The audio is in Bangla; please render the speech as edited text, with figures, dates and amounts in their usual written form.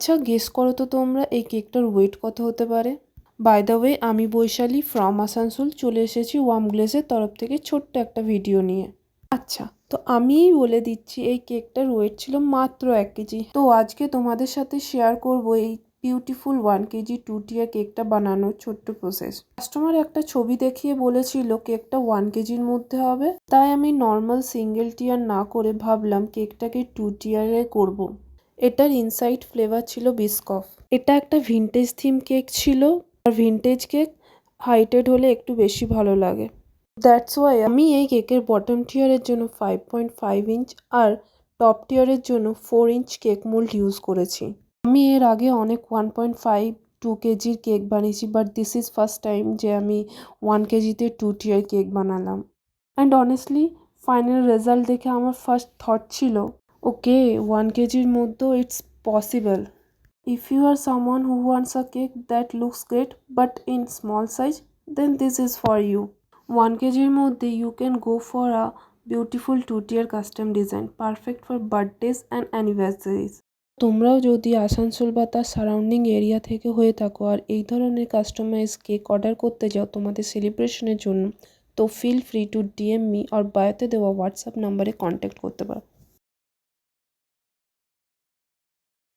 আচ্ছা গেস করো তো তোমরা এই কেকটার ওয়েট কত হতে পারে? বাই দ্য ওয়ে আমি বৈশালী ফ্রম আসানসোল চলে এসেছি ওয়ার্ম গ্লেজের তরফ থেকে ছোট্ট একটা ভিডিও নিয়ে। আচ্ছা তো আমিই বলে দিচ্ছি এই কেকটার ওয়েট ছিল মাত্র 1 কেজি। তো আজকে তোমাদের সাথে শেয়ার করব এই বিউটিফুল 1 কেজি 2 টিয়ার কেকটা বানানোর ছোট্ট প্রসেস। কাস্টমার একটা ছবি দেখিয়ে বলেছিল কেকটা 1 কেজির মধ্যে হবে, তাই আমি নর্মাল সিঙ্গেল টিয়ার না করে ভাবলাম কেকটাকে 2 টিয়ারে করব। এটার ইনসাইড ফ্লেভার ছিল বিস্কফ। এটা একটা ভিনটেজ থিম কেক ছিল, আর ভিনটেজ কেক হাইটেড হলে একটু বেশি ভালো লাগে। দ্যাটস ওয়াই আমি এই কেকের বটম টিয়ারের জন্য 5.5 ইঞ্চ আর টপ টিয়ারের জন্য 4 ইঞ্চ কেক মোল্ড ইউজ করেছি। আমি এর আগে অনেক 1.5-2 কেজির কেক বানিয়েছি, but this is first time যে আমি 1 কেজিতে 2 টিয়ার কেক বানালাম। অ্যান্ড অনেস্টলি ফাইনাল রেজাল্ট দেখে আমার ফার্স্ট থট ছিল ওকে 1 কেজির মধ্যেও it's possible. If you are someone who wants a cake that looks great but in small size, then this is for you. 1 কেজির মধ্যে you can go for a beautiful 2 tier custom design, perfect for birthdays and anniversaries. তোমরাও যদি আসানসোল বা তার সারাউন্ডিং এরিয়া থেকে হয়ে থাকো আর এই ধরনের কাস্টমাইজ কেক অর্ডার করতে যাও তোমাদের সেলিব্রেশনের জন্য, তো feel free to DM me আর বায়োতে দেওয়া হোয়াটসঅ্যাপ নাম্বারে কন্ট্যাক্ট করতে পারো।